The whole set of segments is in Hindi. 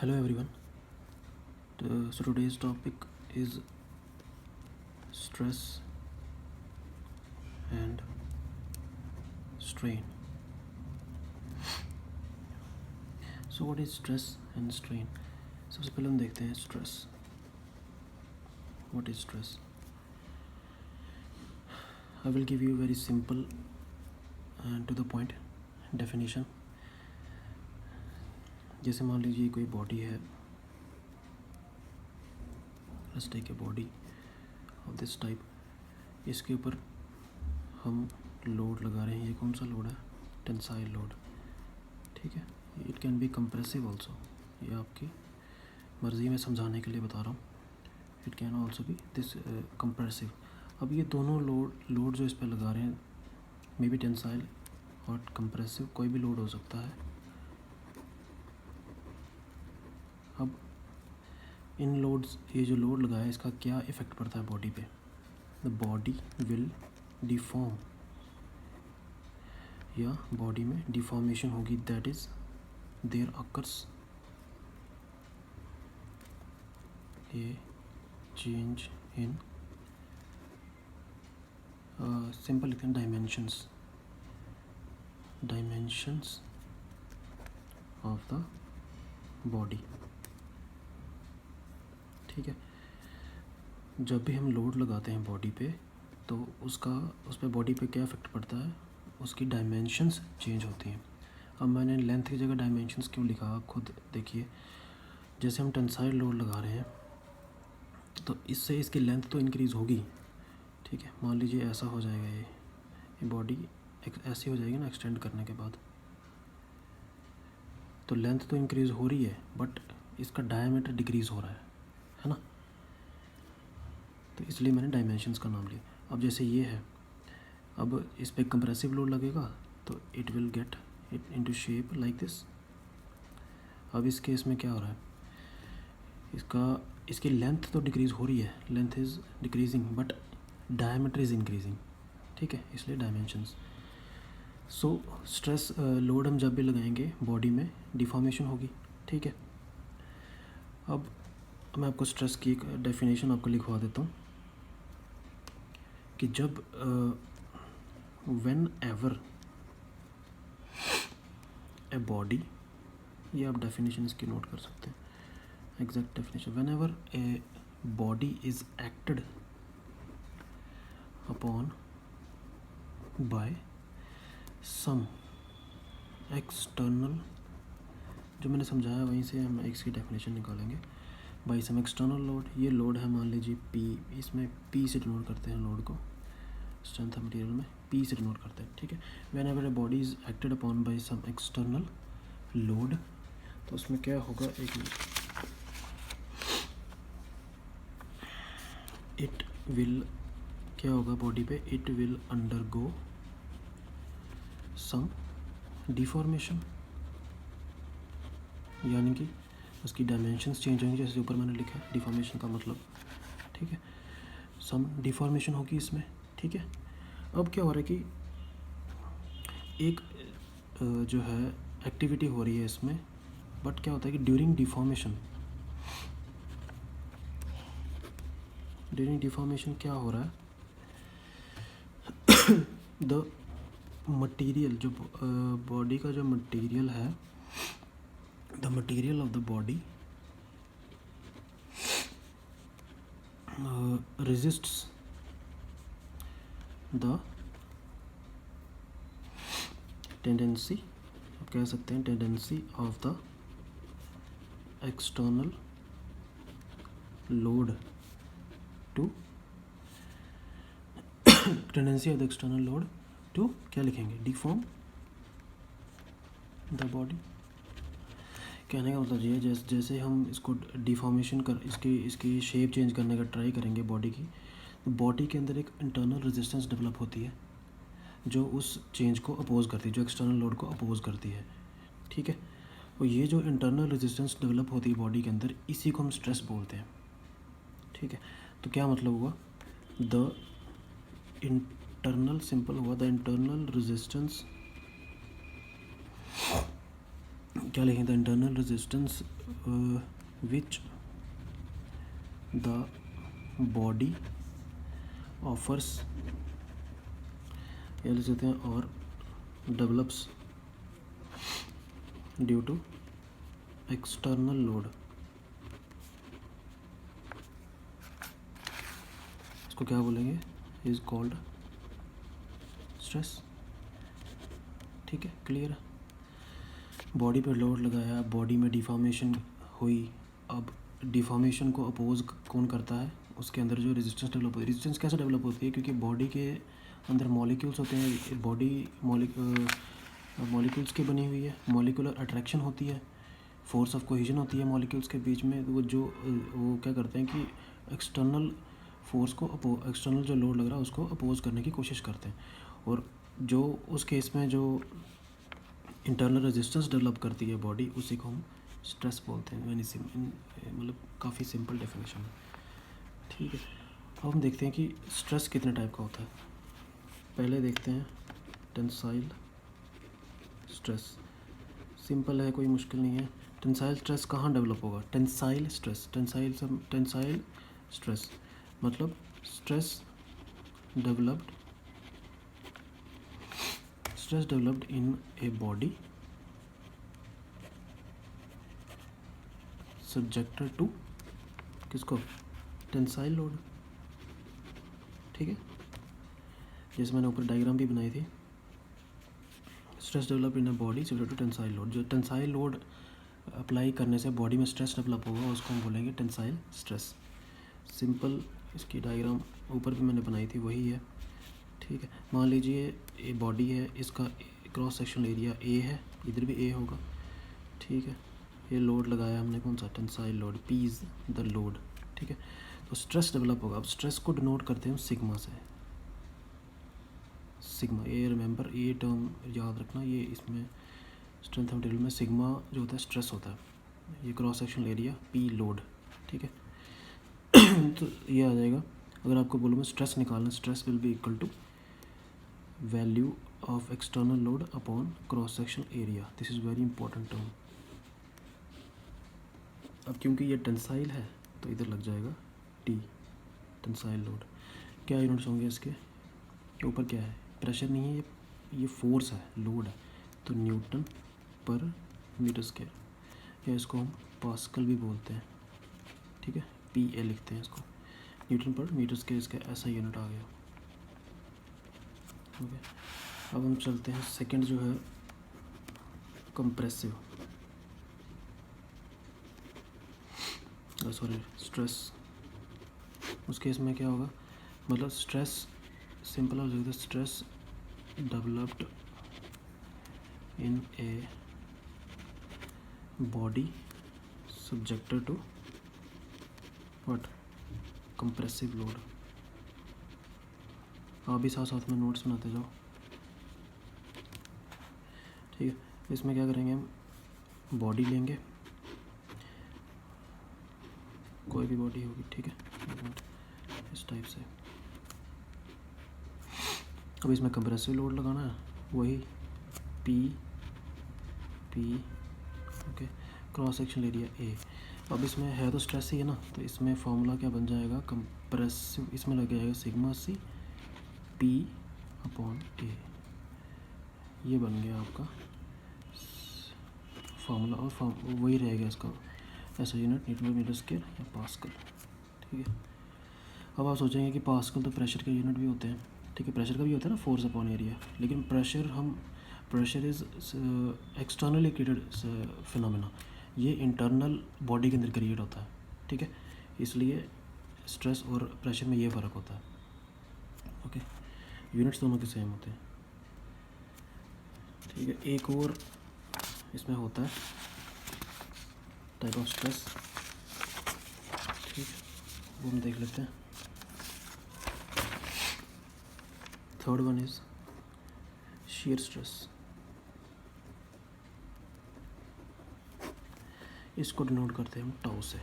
Hello everyone. So today's topic is stress and strain. So what is stress and strain? सबसे पहले हम देखते हैं stress. What is stress? I will give you a very simple and to the point definition. जैसे मान लीजिए कोई बॉडी है. Let's take a body of this type. इसके ऊपर हम लोड लगा रहे हैं. ये कौन सा लोड है? Tensile load. ठीक है. It can be compressive also. ये आपकी मर्ज़ी में समझाने के लिए बता रहा हूँ. It can also be this compressive. अब ये दोनों लोड जो इस पर लगा रहे हैं, मे बी टेंसाइल और कंप्रेसिव, कोई भी लोड हो सकता है. अब इन लोड्स, ये जो लोड लगाया है, इसका क्या इफ़ेक्ट पड़ता है बॉडी पे? द बॉडी विल डिफॉर्म, या बॉडी में डिफॉर्मेशन होगी. That is there occurs a change in simple लिखते हैं डायमेंशंस ऑफ द बॉडी. ठीक है. जब भी हम लोड लगाते हैं बॉडी पे, तो उस पर बॉडी पे क्या इफ़ेक्ट पड़ता है? उसकी डायमेंशंस चेंज होती हैं. अब मैंने लेंथ की जगह डायमेंशंस क्यों लिखा, आप खुद देखिए. जैसे हम टेंसाइल लोड लगा रहे हैं, तो इससे इसकी लेंथ तो इंक्रीज़ होगी. ठीक है. मान लीजिए ऐसा हो जाएगा, ये बॉडी ऐसी हो जाएगी ना एक्सटेंड करने के बाद, तो लेंथ तो इंक्रीज़ हो रही है, बट इसका डायमीटर डिक्रीज़ हो रहा है ना. तो इसलिए मैंने डायमेंशंस का नाम लिया. अब जैसे ये है, अब इस पर कंप्रेसिव लोड लगेगा, तो it will get it into shape like this. अब इस केस में क्या हो रहा है? इसकी लेंथ तो डिक्रीज़ हो रही है, length is decreasing, but diameter is increasing. ठीक है. इसलिए डायमेंशंस. सो स्ट्रेस लोड हम जब भी लगाएंगे बॉडी में, डिफॉर्मेशन होगी. ठीक है. अब मैं आपको स्ट्रेस की एक डेफिनेशन आपको लिखवा देता हूँ कि जब व्हेन एवर ए बॉडी, ये आप डेफिनेशन इसकी नोट कर सकते हैं, exact definition. Whenever a body is acted upon by some external, जो मैंने समझाया वहीं से हम इसकी डेफिनेशन निकालेंगे. By some external load. ये लोड है मान लीजिए P. इसमें P से डिनोट करते हैं लोड को, स्ट्रेंथ ऑफ मटेरियल में P से डिनोट करते हैं. ठीक है. Whenever a body is acted upon by some external load, तो उसमें क्या होगा, एक इट विल, क्या होगा बॉडी पे? It will undergo some deformation, यानी कि उसकी डायमेंशंस चेंज होंगी. जैसे ऊपर मैंने लिखा है डिफॉर्मेशन का मतलब. ठीक है. सम डिफॉर्मेशन होगी इसमें. ठीक है. अब क्या हो रहा है कि एक जो है एक्टिविटी हो रही है इसमें, बट क्या होता है कि ड्यूरिंग डिफॉर्मेशन क्या हो रहा है? द मटीरियल, जो बॉडी का जो मटीरियल है, the material of the body resists the tendency, आप कह सकते हैं tendency of the external load to, tendency of the external load to, क्या लिखेंगे? Deform the body. कहने का मतलब ये, जैसे हम इसको डिफॉर्मेशन कर, इसकी शेप चेंज करने का ट्राई करेंगे बॉडी की, तो बॉडी के अंदर एक इंटरनल रेजिस्टेंस डेवलप होती है जो उस चेंज को अपोज करती है, जो एक्सटर्नल लोड को अपोज करती है. ठीक है. और ये जो इंटरनल रेजिस्टेंस डेवलप होती है बॉडी के अंदर, इसी को हम स्ट्रेस बोलते हैं. ठीक है. तो क्या मतलब हुआ? द इंटरनल, सिंपल हुआ, द इंटरनल रेजिस्टेंस क्या लिखें, the internal resistance which the body offers, या लिख सकते हैं और develops due to external load. इसको क्या बोलेंगे, इज कॉल्ड स्ट्रेस। ठीक है, क्लियर है। बॉडी पर लोड लगाया, बॉडी में डिफॉर्मेशन हुई। अब डिफॉर्मेशन को अपोज कौन करता है, उसके अंदर जो रेजिस्टेंस डेवलप होती है। रेजिस्टेंस कैसे डेवलप होती है, क्योंकि बॉडी के अंदर मॉलिक्यूल्स होते हैं, बॉडी मॉलिक्यूल्स की बनी हुई है, मॉलिक्यूलर अट्रैक्शन होती है, फोर्स ऑफ कोहिजन होती है मॉलिक्यूल्स के बीच में। वो क्या करते हैं कि एक्सटर्नल फोर्स को एक्सटर्नल जो लोड लग रहा है उसको अपोज करने की कोशिश करते हैं। और जो उस केस में जो इंटरनल रेजिस्टेंस डेवलप करती है बॉडी, उसी को हम स्ट्रेस बोलते हैं। मतलब काफ़ी सिंपल डेफिनेशन है। ठीक है, अब हम देखते हैं कि स्ट्रेस कितने टाइप का होता है। पहले देखते हैं टेंसाइल स्ट्रेस। सिंपल है, कोई मुश्किल नहीं है। टेंसाइल स्ट्रेस कहाँ डेवलप होगा, टेंसाइल स्ट्रेस, टेंसाइल स्ट्रेस मतलब stress developed in a body subjected to किसको, टेंसाइल लोड। ठीक है, जैसे मैंने ऊपर डायग्राम भी बनाई थी। Stress develop in a body subject to tensile load. जो टेंसाइल लोड अप्लाई करने से बॉडी में स्ट्रेस डेवलप होगा उसको हम बोलेंगे टेंसाइल स्ट्रेस। सिंपल इसकी डायग्राम ऊपर भी मैंने बनाई थी, वही है। ठीक है, मान लीजिए ये बॉडी है, इसका क्रॉस सेक्शनल एरिया ए है, इधर भी ए होगा। ठीक है, ये लोड लगाया हमने, कौन सा, tensile load, P is the load. ठीक है, तो स्ट्रेस डेवलप होगा। अब स्ट्रेस को डिनोट करते हैं सिग्मा से। सिग्मा, ये रिमेंबर, ये टर्म याद रखना, ये इसमें स्ट्रेंथ ऑफ मटेरियल में सिग्मा जो होता है स्ट्रेस होता है, ये cross sectional area P load. ठीक है तो ये आ जाएगा। अगर आपको बोलूँ मैं स्ट्रेस निकालना, stress will be equal to value of external load upon cross sectional area. This is very important term. अब क्योंकि ये टेंसाइल है तो इधर लग जाएगा टी, टेंसाइल लोड। क्या यूनिट्स होंगे इसके ऊपर, क्या है, प्रेशर नहीं है, ये फोर्स है, लोड है, तो न्यूटन पर मीटर स्क्वायर, या इसको हम पास्कल भी बोलते हैं। ठीक है, पी ए लिखते हैं इसको, न्यूटन पर मीटर स्क्वायर, इसका ऐसा यूनिट आ गया। ओके, अब हम चलते हैं सेकंड जो है कंप्रेसिव, सॉरी स्ट्रेस। उस केस में क्या होगा, मतलब स्ट्रेस सिंपल हो जाएगा, stress developed in a body subjected to what, compressive load. आप भी साथ साथ में नोट्स बनाते जाओ। ठीक है, इसमें क्या करेंगे हम, बॉडी लेंगे, कोई भी बॉडी होगी। ठीक है, इस टाइप से। अब इसमें कंप्रेसिव लोड लगाना है, वही P P okay, cross sectional area A. अब इसमें है तो स्ट्रेस ही है ना, तो इसमें फॉर्मूला क्या बन जाएगा, कंप्रेसिव, इसमें लग जाएगा सिग्मा सी पी अपॉन ए। ये बन गया आपका फार्मूला, और वही रहेगा इसका ऐसा यूनिट, न्यूटन मीटर स्क्वायर या पास्कल। ठीक है, अब आप सोचेंगे कि पास्कल तो प्रेशर के यूनिट भी होते हैं। ठीक है, प्रेशर का भी होता है ना, फोर्स अपॉन एरिया, लेकिन pressure is externally created phenomena, ये इंटरनल बॉडी के अंदर क्रिएट होता है। ठीक है, इसलिए स्ट्रेस और प्रेशर में ये फ़र्क होता है। ओके, यूनिट्स दोनों के सेम होते हैं। ठीक है, एक और इसमें होता है टाइप ऑफ स्ट्रेस। ठीक है, वो हम देख लेते हैं। Third one is shear stress. इसको डिनोट करते हैं हम टाउ से,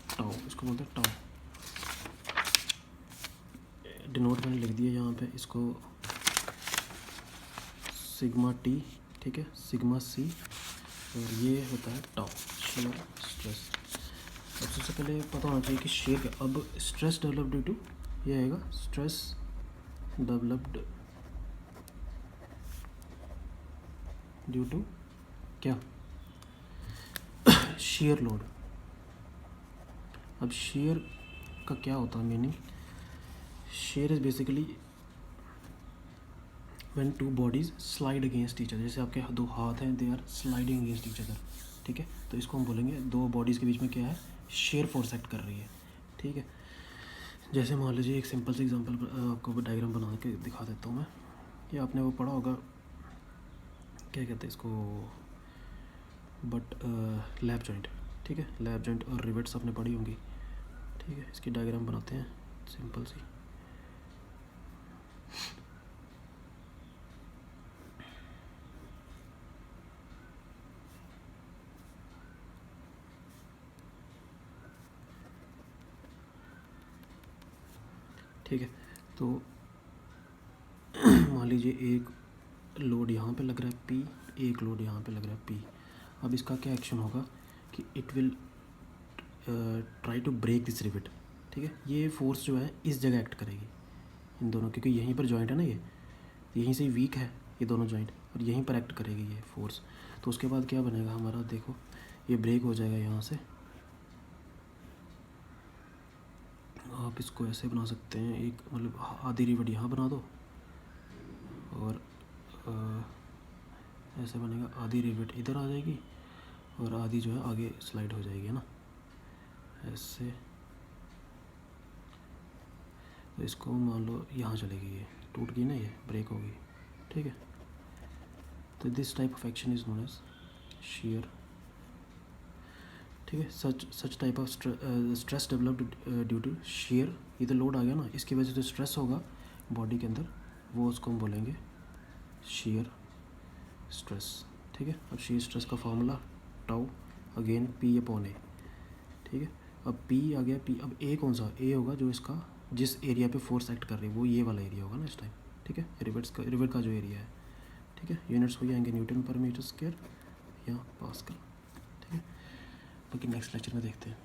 टाउ इसको बोलते हैं टाउ। डिनोट मैंने लिख दिया यहाँ पे, इसको सिग्मा टी, ठीक है, सिग्मा सी और ये होता है टाउ, शेयर स्ट्रेस। अब सबसे पहले पता होना चाहिए कि शेयर क्या। अब स्ट्रेस डेवलप्ड ड्यू टू, ये आएगा स्ट्रेस डेवलप्ड ड्यू टू क्या, शेयर लोड। अब शेयर का क्या होता है meaning, shear is basically when two bodies slide against each other. जैसे आपके दो हाथ हैं, they are sliding against each other, ठीक है। तो इसको हम बोलेंगे दो बॉडीज़ के बीच में क्या है, शेयर फोर्स एक्ट कर रही है, ठीक है। जैसे मान लीजिए एक सिंपल सी एग्जांपल आपको डायग्राम बना के दिखा देता हूँ मैं। ये आपने वो पढ़ा होगा, क्या कहते हैं इसको, बट लैप जॉइंट, ठीक है। लैप जॉइंट और रिवेट्स आपने पढ़ी होंगी, ठीक है। इसकी डायग्राम बनाते हैं सिंपल सी। ठीक है, तो मान लीजिए एक लोड यहाँ पे लग रहा है P, एक लोड यहाँ पे लग रहा है P। अब इसका क्या एक्शन होगा कि it will try to break this rivet, ठीक है। ये फोर्स जो है इस जगह एक्ट करेगी इन दोनों, क्योंकि यहीं पर जॉइंट है ना, ये यहीं से वीक है ये दोनों जॉइंट, और यहीं पर एक्ट करेगी ये फोर्स। तो उसके बाद क्या बनेगा हमारा, देखो ये ब्रेक हो जाएगा यहाँ से। आप इसको ऐसे बना सकते हैं, एक मतलब आधी रिवेट यहाँ बना दो, और ऐसे बनेगा, आधी रिवेट इधर आ जाएगी और आधी जो है आगे स्लाइड हो जाएगी, है ना, ऐसे। तो इसको मान लो यहाँ चलेगी, ये टूट गई ना, ये ब्रेक होगी, ठीक है। तो this type of action is known as shear, ठीक है। Such type of stress developed due to shear। ये तो लोड आ गया ना, इसकी वजह से स्ट्रेस होगा बॉडी के अंदर, वो उसको हम बोलेंगे shear स्ट्रेस, ठीक है। अब shear स्ट्रेस का फार्मूला टाउ अगेन P/A, ठीक है। अब P आ गया, P अब A कौन सा, A होगा जो इसका जिस एरिया पे फोर्स एक्ट कर रही है वो ये वाला एरिया होगा ना इस टाइम, ठीक है। रिवेट का जो एरिया है, ठीक है। यूनिट्स हो जाएंगे न्यूटन पर मीटर स्क्वायर या पास्कल, ठीक है। बाकी नेक्स्ट लेक्चर में देखते हैं।